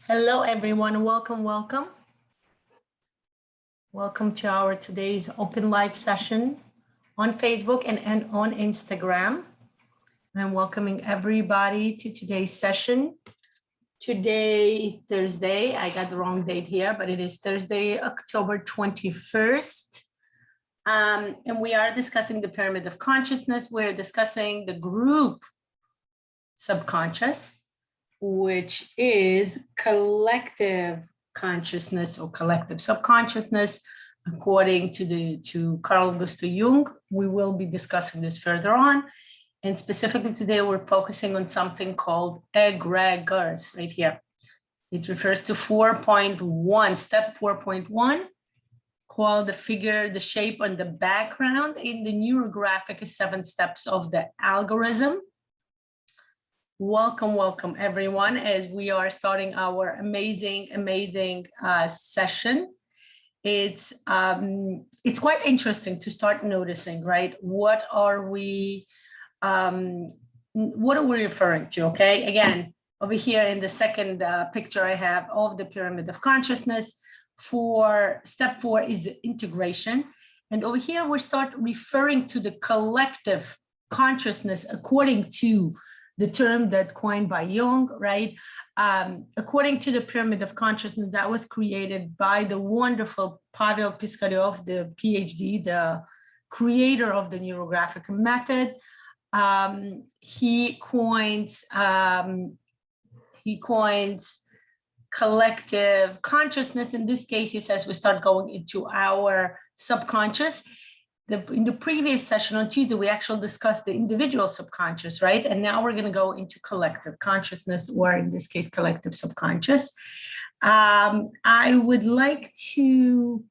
Hello, everyone. Welcome, welcome. Welcome to our today's open live session on Facebook and on Instagram. I'm welcoming everybody to today's session. Today is Thursday. I got the wrong date here, but it is Thursday, October 21st. And we are discussing the pyramid of consciousness. We're discussing the group subconscious, which is collective consciousness or collective subconsciousness, according to Carl Gustav Jung. We will be discussing this further on. And specifically today, we're focusing on something called egregors right here. It refers to 4.1, step 4.1, called the figure, the shape, and the background in the Neurographica 7 steps of the algorithm. Welcome, welcome everyone, as we are starting our amazing session. It's quite interesting to start noticing, right? What are we referring to? Okay, again, over here in the second picture I have of the pyramid of consciousness. For step 4 is integration, and over here we start referring to the collective consciousness according to the term that coined by Jung, right? According to the pyramid of consciousness that was created by the wonderful Pavel Piskaryov, the PhD, the creator of the NeuroGraphic method. He coins collective consciousness. In this case, he says we start going into our subconscious. In the previous session on Tuesday, we actually discussed the individual subconscious, right? And now we're going to go into collective consciousness, or in this case, collective subconscious. I would like to,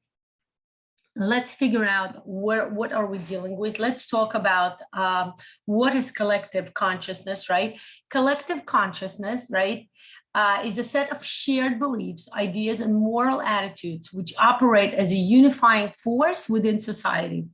let's figure out what are we dealing with. Let's talk about what is collective consciousness, right? Collective consciousness, right, is a set of shared beliefs, ideas, and moral attitudes which operate as a unifying force within society.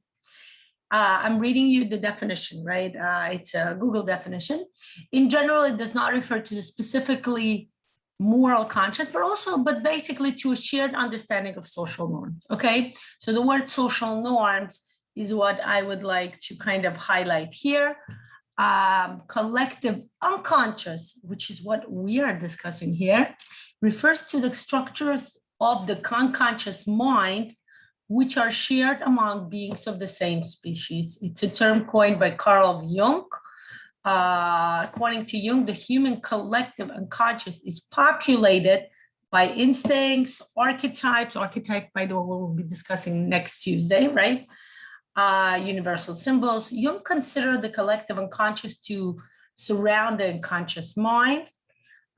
I'm reading you the definition, right? It's a Google definition. In general, it does not refer to the specifically moral conscience, but basically to a shared understanding of social norms, okay? So the word social norms is what I would like to kind of highlight here. Collective unconscious, which is what we are discussing here, refers to the structures of the unconscious mind which are shared among beings of the same species. It's a term coined by Carl Jung. According to Jung, the human collective unconscious is populated by instincts, archetypes, by the way, we'll be discussing next Tuesday, right? Universal symbols. Jung considered the collective unconscious to surround the unconscious mind,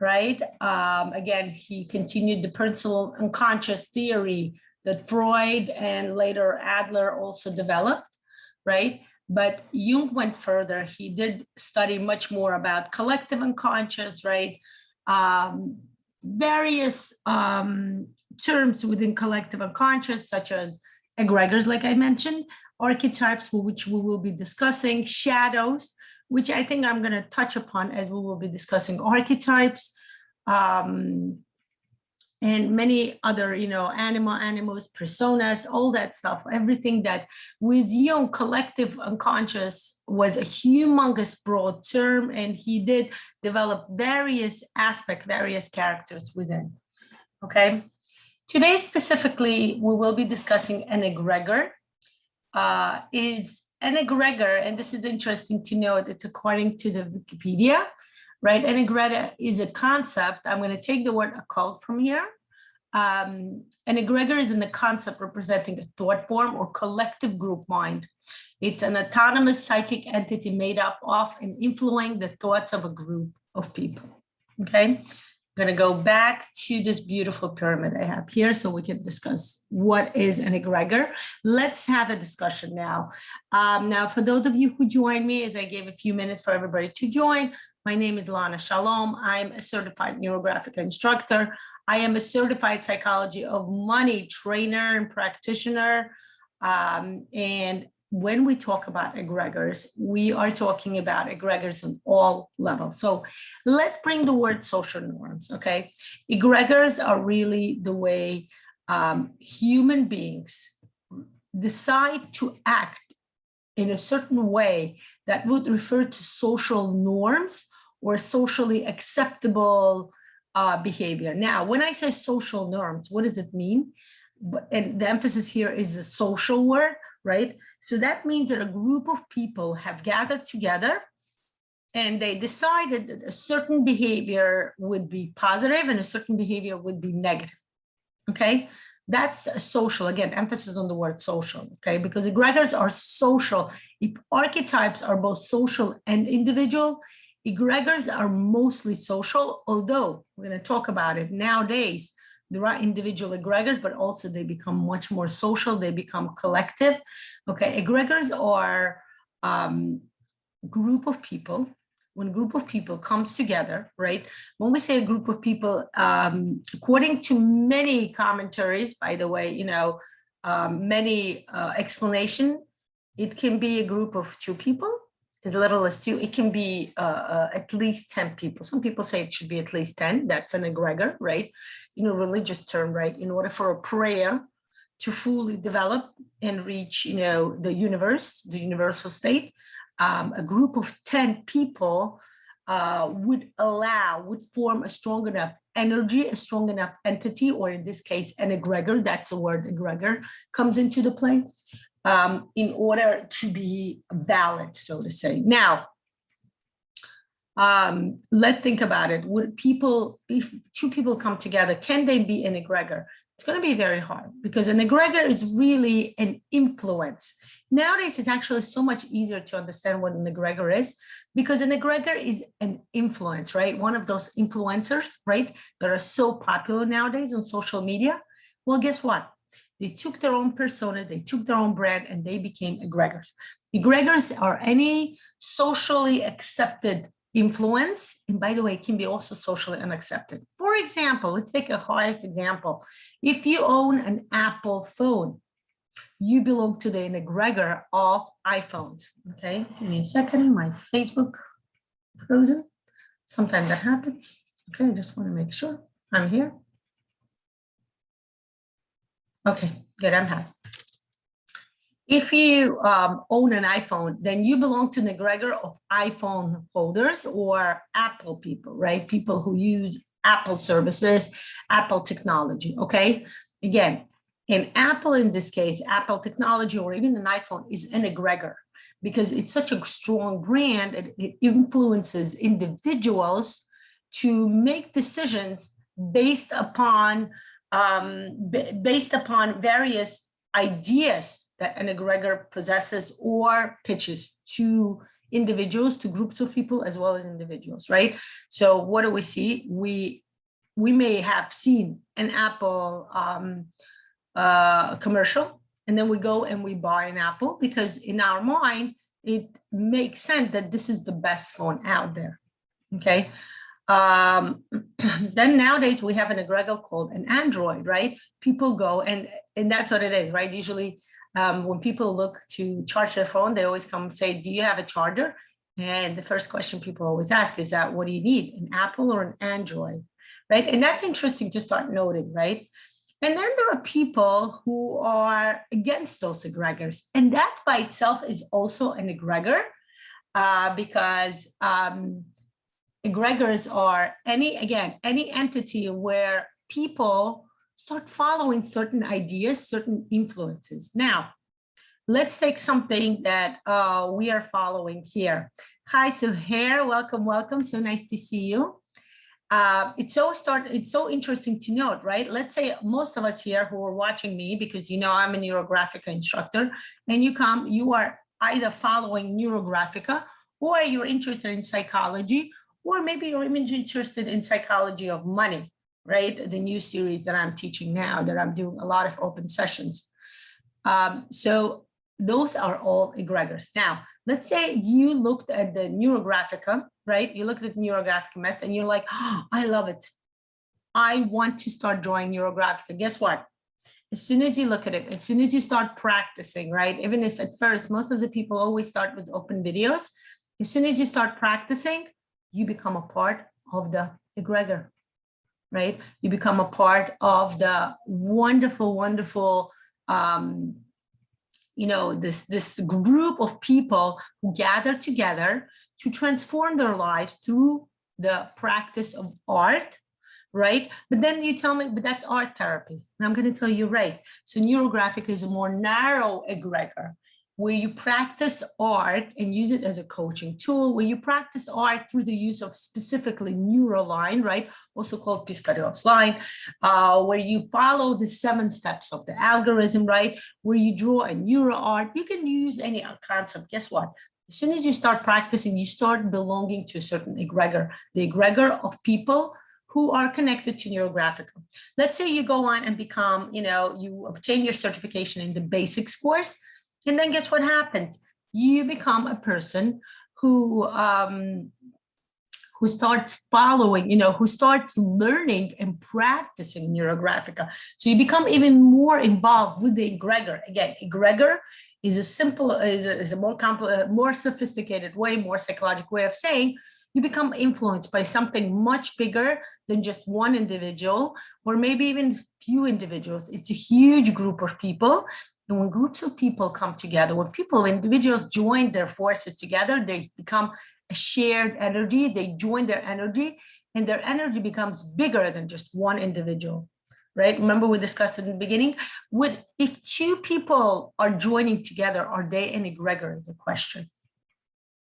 right? Again, he continued the personal unconscious theory that Freud and later Adler also developed, right? But Jung went further. He did study much more about collective unconscious, right? Various terms within collective unconscious, such as egregors, like I mentioned, archetypes, which we will be discussing, shadows, which I think I'm going to touch upon as we will be discussing archetypes, and many other, animals, personas, all that stuff, everything that with Jung, collective unconscious was a humongous broad term, and he did develop various aspects, various characters within, okay? Today, specifically, we will be discussing an egregor. Is an egregor, and this is interesting to note, it's according to the Wikipedia, right? An egregor is a concept. I'm going to take the word occult from here. An egregor is in the concept representing a thought form or collective group mind. It's an autonomous psychic entity made up of and influencing the thoughts of a group of people. Okay, I'm going to go back to this beautiful pyramid I have here so we can discuss what is an egregor. Let's have a discussion now. Now, for those of you who joined me, as I gave a few minutes for everybody to join, my name is Lana. Shalom. I'm a certified Neurographic instructor. I am a certified psychology of money trainer and practitioner. And when we talk about egregors, we are talking about egregors on all levels. So let's bring the word social norms, okay? Egregors are really the way human beings decide to act in a certain way that would refer to social norms or socially acceptable behavior. Now, when I say social norms, what does it mean? And the emphasis here is a social word, right? So that means that a group of people have gathered together and they decided that a certain behavior would be positive and a certain behavior would be negative, okay? That's a social, again, emphasis on the word social, okay? Because egregors are social. If archetypes are both social and individual, egregors are mostly social, although we're going to talk about it nowadays. There are individual egregors, but also they become much more social. They become collective. Okay, egregors are group of people. When a group of people comes together, right? When we say a group of people, according to many commentaries, by the way, many explanation, it can be a group of 2 people, as little as 2. It can be at least 10 people. Some people say it should be at least 10. That's an egregor, right? Religious term, right? In order for a prayer to fully develop and reach, the universe, the universal state, a group of 10 people would form a strong enough energy, a strong enough entity, or in this case, an egregor, that's the word egregor, comes into the play in order to be valid, so to say. Now, let's think about it. If 2 people come together, can they be an egregor? It's going to be very hard because an egregor is really an influence. Nowadays, it's actually so much easier to understand what an egregor is because an egregor is an influence, right? One of those influencers, right, that are so popular nowadays on social media. Well, guess what? They took their own persona, they took their own brand, and they became egregors. Egregors are any socially accepted influence, and by the way, it can be also socially unaccepted. For example, let's take a highest example. If you own an Apple phone, you belong to the egregor of iPhones. Okay, give me a second. My Facebook frozen. Sometimes that happens. Okay, I just want to make sure I'm here. Okay, good. I'm happy. If you own an iPhone, then you belong to the egregor of iPhone holders or Apple people, right? People who use Apple services, Apple technology, okay? Again, in Apple, in this case, Apple technology or even an iPhone is an egregor because it's such a strong brand, it influences individuals to make decisions based upon various ideas that an egregor possesses or pitches to individuals, to groups of people, as well as individuals, right? So what do we see? We may have seen an Apple commercial, and then we go and we buy an Apple because in our mind, it makes sense that this is the best phone out there, okay? Then nowadays we have an egregor called an Android, right? People go and that's what it is, right? Usually when people look to charge their phone, they always come and say, do you have a charger? And the first question people always ask is that, what do you need, an Apple or an Android, right? And that's interesting to start noting, right? And then there are people who are against those egregors. And that by itself is also an egregor because egregors are any entity where people start following certain ideas, certain influences. Now, let's take something that we are following here. Hi, Suhair, welcome. So nice to see you. It's so interesting to note, right? Let's say most of us here who are watching me, because I'm a Neurographica instructor, and you are either following Neurographica, or you're interested in psychology, or maybe you're even interested in psychology of money, right? The new series that I'm teaching now, that I'm doing a lot of open sessions. So those are all egregors. Now, let's say you looked at the Neurographica, right? You looked at the Neurographic method and you're like, oh, I love it. I want to start drawing Neurographica. Guess what? as soon as you look at it, as soon as you start practicing, right? Even if at first, most of the people always start with open videos. As soon as you start practicing, you become a part of the egregor, right? You become a part of the wonderful, wonderful, this group of people who gather together to transform their lives through the practice of art, right? But then you tell me, but that's art therapy. And I'm going to tell you, right. So Neurographic is a more narrow egregor, where you practice art and use it as a coaching tool, where you practice art through the use of specifically neuroline, right? Also called Piskarov's line, where you follow the 7 steps of the algorithm, right? Where you draw a neuro art. You can use any concept. Guess what? As soon as you start practicing, you start belonging to a certain egregor, the egregor of people who are connected to Neurographica. Let's say you go on and become, you obtain your certification in the basics course, and then guess what happens? You become a person who starts following, who starts learning and practicing Neurographica. So you become even more involved with the egregor. Again, egregor is a more complex, more sophisticated way, more psychological way of saying you become influenced by something much bigger than just one individual, or maybe even few individuals. It's a huge group of people. And when groups of people come together, when individuals join their forces together, they become a shared energy. They join their energy, and their energy becomes bigger than just one individual, right? Remember we discussed in the beginning, if 2 people are joining together, are they an egregor is a question,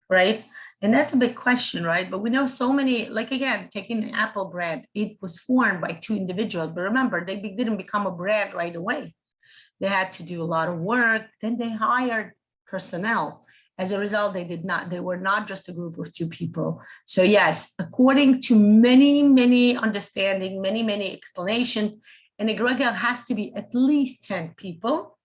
right? And that's a big question, right? But we know so many, like again, taking the Apple brand, it was formed by 2 individuals. But remember, they didn't become a brand right away. They had to do a lot of work. Then they hired personnel. As a result, they were not just a group of 2 people. So yes, according to many understanding, many explanations, an egregor has to be at least 10 people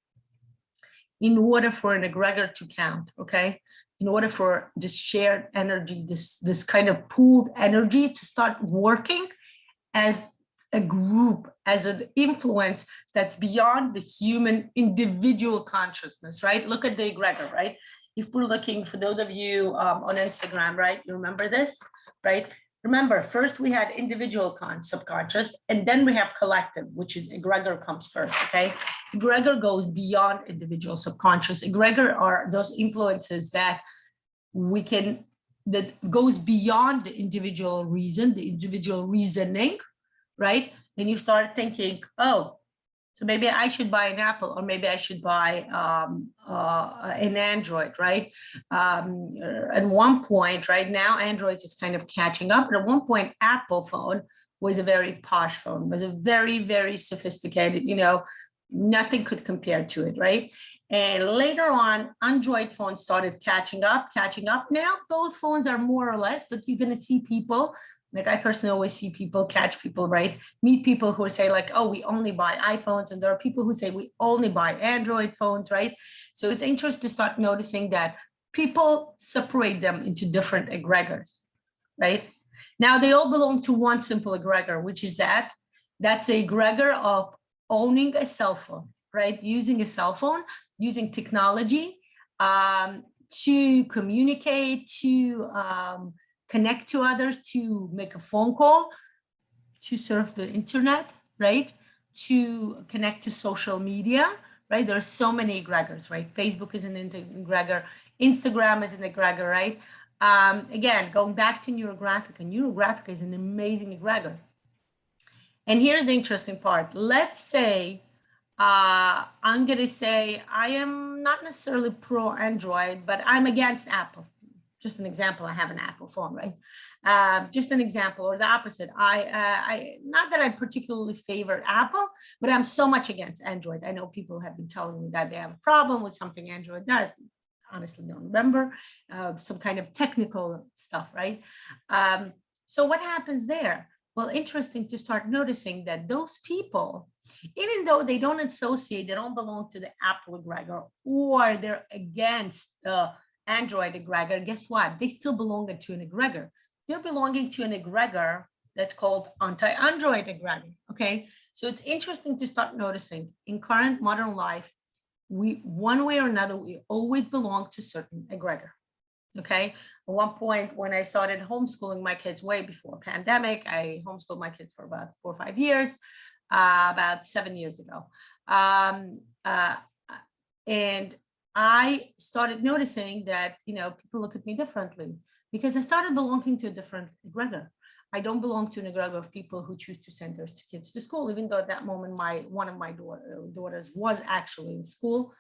in order for an egregor to count, okay? In order for this shared energy, this kind of pooled energy to start working as a group, as an influence that's beyond the human individual consciousness, right? Look at the egregor, right? If we're looking, for those of you on Instagram, right? You remember this, right? Remember, first we had individual subconscious, and then we have collective, which is egregor comes first, okay? Egregor goes beyond individual subconscious. Egregor are those influences that goes beyond the individual reason, the individual reasoning, right? Then you start thinking, oh, so maybe I should buy an Apple, or maybe I should buy an Android, right? At one point, right now, Android is kind of catching up. But at one point, Apple phone was a very posh phone, was a very sophisticated, nothing could compare to it, right? And later on, Android phones started catching up. Now, those phones are more or less, but you're going to see people, like I personally always see people, catch people, right? Meet people who say like, oh, we only buy iPhones. And there are people who say we only buy Android phones, right? So it's interesting to start noticing that people separate them into different egregors, right? Now, they all belong to one simple egregor, which is that's the egregor of owning a cell phone, right? Using a cell phone, using technology to communicate, to connect to others, to make a phone call, to surf the internet, right? To connect to social media, right? There are so many egregors, right? Facebook is an egregor, Instagram is an egregor, right? Again, going back to Neurographica is an amazing egregor. And here's the interesting part. Let's say, I'm going to say I am not necessarily pro Android, but I'm against Apple. Just an example, I have an Apple phone, right? Just an example, or the opposite. I not that I particularly favor Apple, but I'm so much against Android. I know people have been telling me that they have a problem with something Android does. Honestly, don't remember, some kind of technical stuff, right? So what happens there? Well, interesting to start noticing that those people, even though they don't associate, they don't belong to the Apple egregor, or they're against the Android egregor, guess what? They still belong to an egregor. They're belonging to an egregor that's called anti-Android egregor, Okay, so it's interesting to start noticing in current modern life, we, one way or another, we always belong to certain egregor. Okay, at one point when I started homeschooling my kids way before pandemic, I homeschooled my kids for about 4 or 5 years, about 7 years ago. And I started noticing that, people look at me differently because I started belonging to a different egregor. I don't belong to an egregor of people who choose to send their kids to school, even though at that moment one of my daughters was actually in school.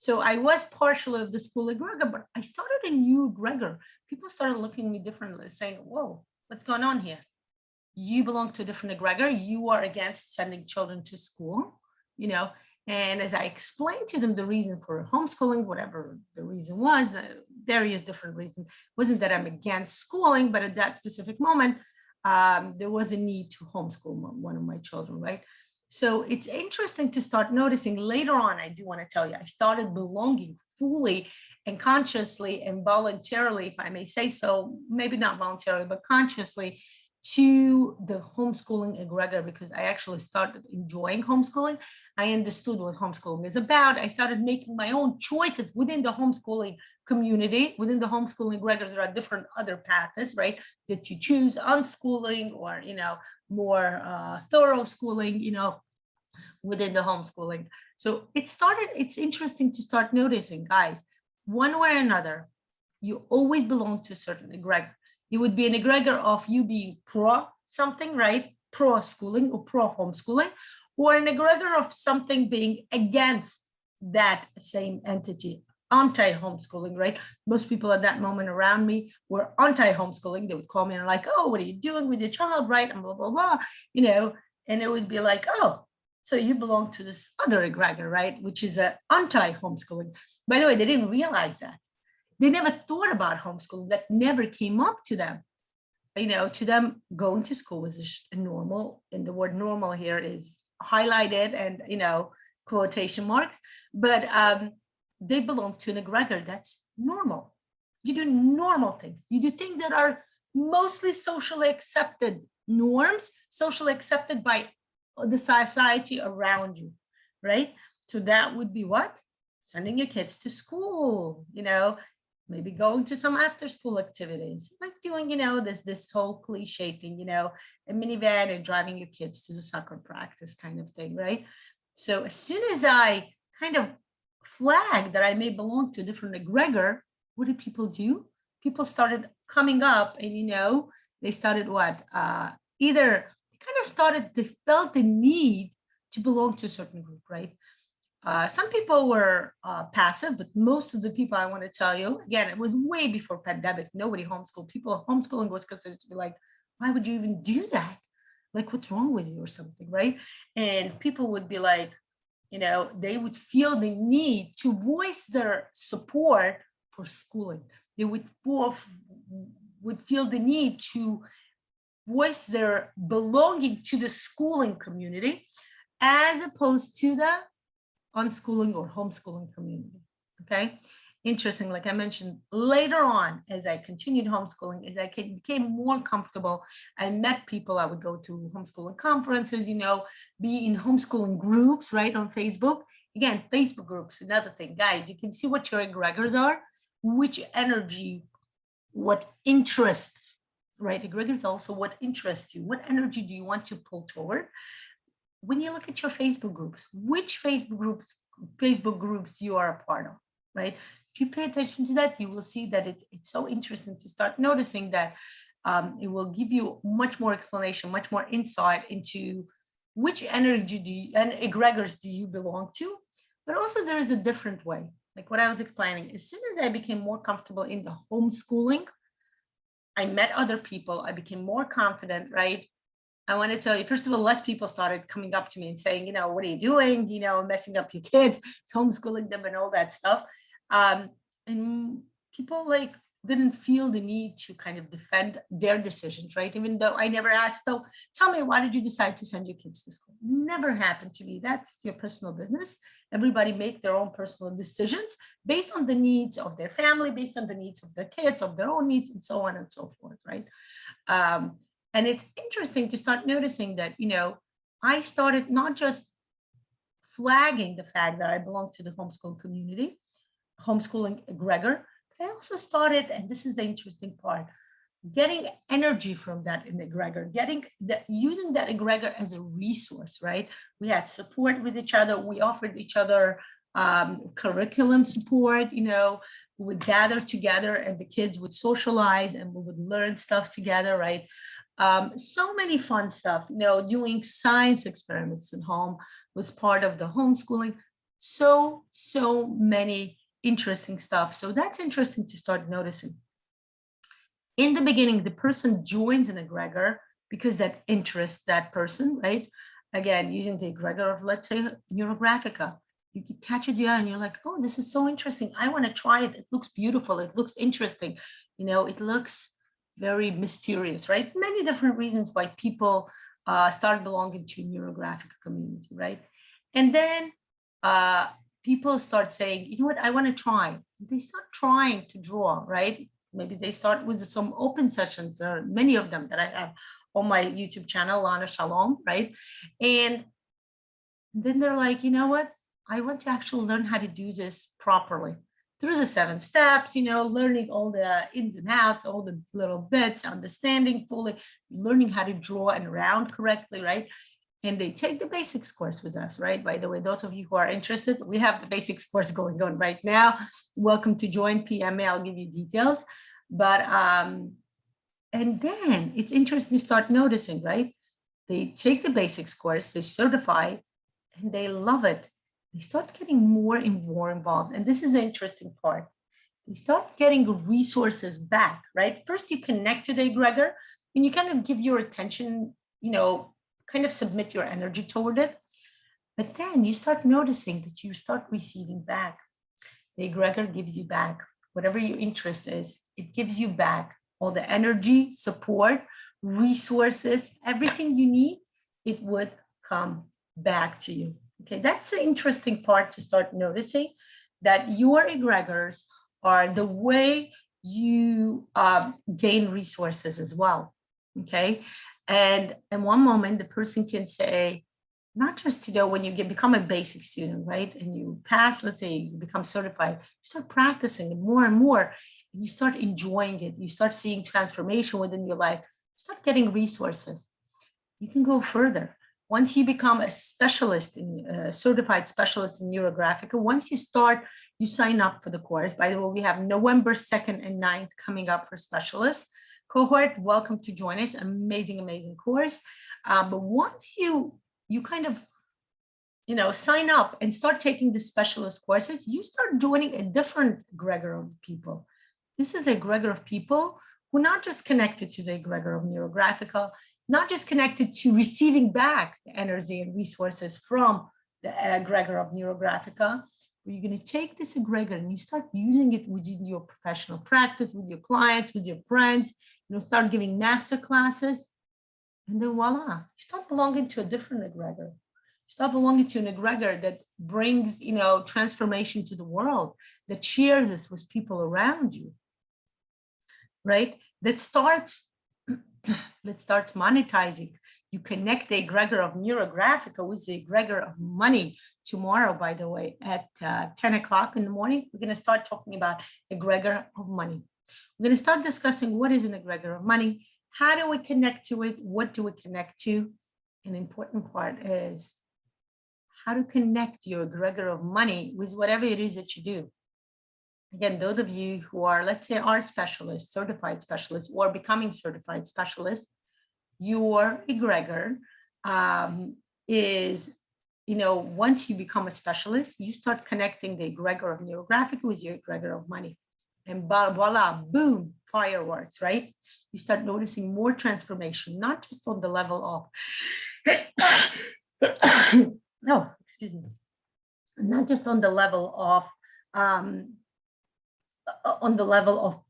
So I was partially of the school egregor, but I started a new egregor. People started looking at me differently, saying, whoa, what's going on here? You belong to a different egregor. You are against sending children to school, And as I explained to them the reason for homeschooling, whatever the reason was, various different reasons, wasn't that I'm against schooling, but at that specific moment, there was a need to homeschool one of my children, right? So it's interesting to start noticing later on. I do want to tell you, I started belonging fully and consciously and voluntarily, if I may say so, maybe not voluntarily, but consciously, to the homeschooling egregor, because I actually started enjoying homeschooling. I understood what homeschooling is about. I started making my own choices within the homeschooling community. Within the homeschooling egregor, there are different other paths, right, that you choose: unschooling or, more thorough schooling, within the homeschooling. So it's interesting to start noticing, guys, one way or another, you always belong to a certain egregor. It would be an egregor of you being pro something, right? Pro schooling or pro homeschooling, or an egregor of something being against that same entity, anti-homeschooling, right? Most people at that moment around me were anti-homeschooling. They would call me and like, oh, what are you doing with your child, right? And blah, blah, blah, and it would be like, oh, so you belong to this other egregor, right? Which is an anti-homeschooling. By the way, they didn't realize that. They never thought about homeschooling. That never came up to them. To them, going to school was a normal, and the word normal here is highlighted and, quotation marks, but they belong to an egregor that's normal. You do normal things. You do things that are mostly socially accepted norms, socially accepted by the society around you, right? So that would be what? Sending your kids to school, maybe going to some after school activities, like doing, this whole cliche thing, a minivan and driving your kids to the soccer practice kind of thing, right? So as soon as I kind of flagged that I may belong to a different egregor, what did people do? People started coming up and, they started what? Either they felt the need to belong to a certain group, right? Some people were passive, but most of the people I want to tell you, again, it was way before pandemic. Nobody homeschooled. People, homeschooling was considered to be like, why would you even do that? Like, what's wrong with you or something, right? And people would be like, they would feel the need to voice their support for schooling. They would feel the need to voice their belonging to the schooling community as opposed to the unschooling or homeschooling community. Okay, interesting. Like I mentioned, later on, as I continued homeschooling, as I became more comfortable, I met people. I would go to homeschooling conferences, be in homeschooling groups, right, on Facebook. Again, Facebook groups, another thing, guys. You can see what your egregors are, which energy, what interests, right? Egregors also what interests you. What energy do you want to pull toward? When you look at your Facebook groups, which Facebook groups you are a part of, right? If you pay attention to that, you will see that it's so interesting to start noticing that it will give you much more explanation, much more insight into which energy and egregors do you belong to. But also there is a different way, like what I was explaining. As soon as I became more comfortable in the homeschooling, I met other people, I became more confident, right? I want to tell you, first of all, less people started coming up to me and saying, what are you doing? Messing up your kids, homeschooling them and all that stuff. And people didn't feel the need to kind of defend their decisions, right? Even though I never asked, so tell me, why did you decide to send your kids to school? Never happened to me. That's your personal business. Everybody make their own personal decisions based on the needs of their family, based on the needs of their kids, of their own needs, and so on and so forth, right? And it's interesting to start noticing that, I started not just flagging the fact that I belong to the homeschooling community, homeschooling egregor, but I also started, and this is the interesting part, getting energy from that in egregor, using that egregor as a resource, right? We had support with each other. We offered each other curriculum support. We would gather together and the kids would socialize and we would learn stuff together, right? So many fun stuff, doing science experiments at home was part of the homeschooling. So many interesting stuff. So that's interesting to start noticing. In the beginning, the person joins an egregor because that interests that person, right? Again, using the egregor of, let's say, Neurographica. You catches you and you're like, oh, this is so interesting. I want to try it. It looks beautiful. It looks interesting. It looks very mysterious, right? Many different reasons why people start belonging to Neurographic community, right? And then people start saying, you know what, I want to try. They start trying to draw, right? Maybe they start with some open sessions, or many of them that I have on my YouTube channel, Lana, Shalom, right? And then they're like, you know what? I want to actually learn how to do this properly through the 7 steps, learning all the ins and outs, all the little bits, understanding fully, learning how to draw and round correctly, right? And they take the basics course with us, right? By the way, those of you who are interested, we have the basics course going on right now. Welcome to join PMA. I'll give you details. But, and then it's interesting to start noticing, right? They take the basics course, they certify, and they love it. They start getting more and more involved. And this is the interesting part. They start getting resources back, right? First, you connect to the egregor and you kind of give your attention, kind of submit your energy toward it. But then you start noticing that you start receiving back. The egregor gives you back whatever your interest is. It gives you back all the energy, support, resources, everything you need. It would come back to you. Okay, that's the interesting part to start noticing, that your egregors are the way you gain resources as well. Okay, and in one moment, the person can say, not just, when you become a basic student, right? And you pass, let's say you become certified, you start practicing it more and more, and you start enjoying it. You start seeing transformation within your life, you start getting resources. You can go further. Once you become a specialist, certified specialist in Neurographica, once you sign up for the course. By the way, we have November 2nd and 9th coming up for specialists cohort. Welcome to join us. Amazing, amazing course. But once you kind of, sign up and start taking the specialist courses, you start joining a different egregor of people. This is an egregor of people who not just connected to the egregor of Neurographica, not just connected to receiving back the energy and resources from the egregor of Neurographica, but you're going to take this egregor and you start using it within your professional practice, with your clients, with your friends, start giving master classes, and then voila, you start belonging to a different egregor. You start belonging to an egregor that brings, transformation to the world, that shares this with people around you, right? That starts monetizing. You connect the egregor of Neurographica with the egregor of money. Tomorrow, by the way, at 10 o'clock in the morning, we're going to start talking about egregor of money. We're going to start discussing what is an egregor of money, how do we connect to it, what do we connect to? An important part is how to connect your egregor of money with whatever it is that you do. Again, those of you who are, let's say, art specialists, certified specialists, or becoming certified specialists, your egregor is, once you become a specialist, you start connecting the egregor of Neurographic with your egregor of money. And voila, boom, fireworks, right? You start noticing more transformation, not just on the level of, no, excuse me, not just on the level of,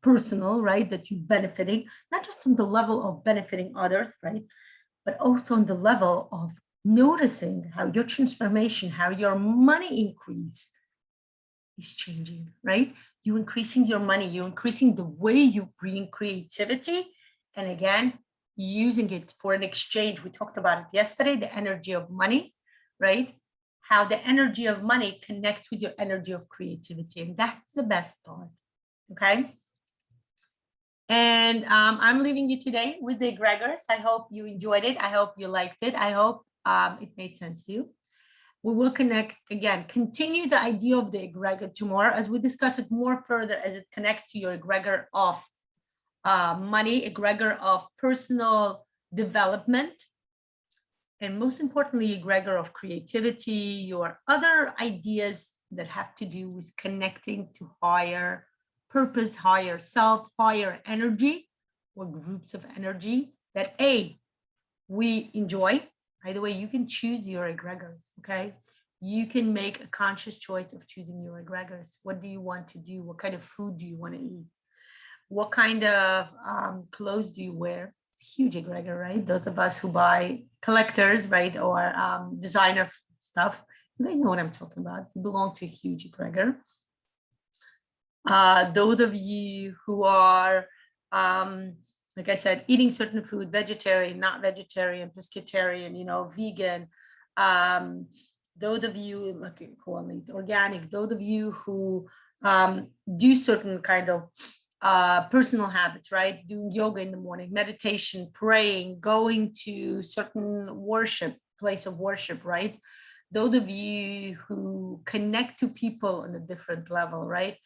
personal, right, that you're benefiting, not just on the level of benefiting others, right, but also on the level of noticing how your transformation, how your money increase is changing, right? You're increasing your money, you're increasing the way you bring creativity, and again, using it for an exchange. We talked about it yesterday, the energy of money, right? How the energy of money connects with your energy of creativity. And that's the best part, okay? And I'm leaving you today with the egregors. I hope you enjoyed it. I hope you liked it. I hope it made sense to you. We will connect again, continue the idea of the egregor tomorrow as we discuss it more further as it connects to your egregor of money, egregor of personal development, and most importantly, egregor of creativity, your other ideas that have to do with connecting to higher purpose, higher self, higher energy, or groups of energy that we enjoy. By the way, you can choose your egregors, okay? You can make a conscious choice of choosing your egregors. What do you want to do? What kind of food do you want to eat? What kind of clothes do you wear? Huge egregor, right? Those of us who buy collectors, right, or designer stuff, you guys know what I'm talking about. You belong to a huge egregor. Those of you who are, like I said, eating certain food, vegetarian, not vegetarian, pescatarian, you know, vegan. Those of you, okay, organic, those of you who do certain kind of personal habits, right? Doing yoga in the morning, meditation, praying, going to certain worship, place of worship, right? Those of you who connect to people on a different level, right?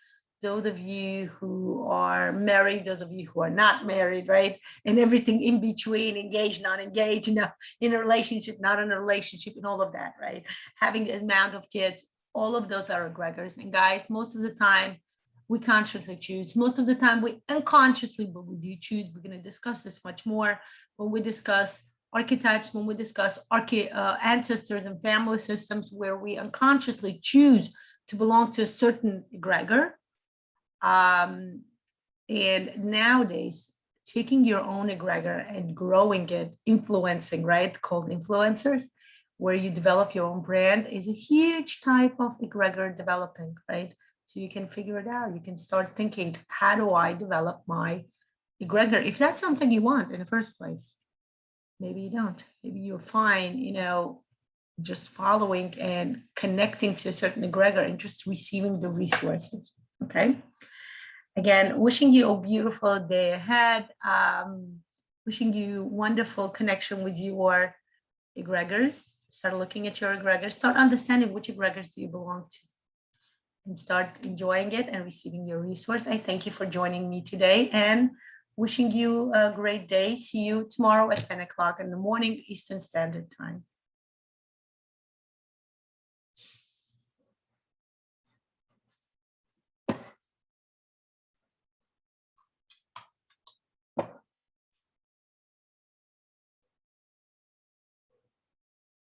Those of you who are married, those of you who are not married, right? And everything in between, engaged, not engaged, you know, in a relationship, not in a relationship, and all of that, right? Having an amount of kids, all of those are egregors. And guys, most of the time, we consciously choose. Most of the time, we unconsciously, but we do choose. We're going to discuss this much more when we discuss archetypes, when we discuss ancestors and family systems, where we unconsciously choose to belong to a certain egregor. And nowadays, taking your own egregor and growing it, influencing, right, called influencers, where you develop your own brand, is a huge type of egregor developing, right? So you can figure it out. You can start thinking, how do I develop my egregor? If that's something you want in the first place, maybe you don't. Maybe you're fine, you know, just following and connecting to a certain egregor and just receiving the resources, okay? Again, wishing you a beautiful day ahead. Wishing you wonderful connection with your egregors. Start looking at your egregors. Start understanding which egregors do you belong to, and start enjoying it and receiving your resource. I thank you for joining me today and wishing you a great day. See you tomorrow at 10 o'clock in the morning, Eastern Standard Time.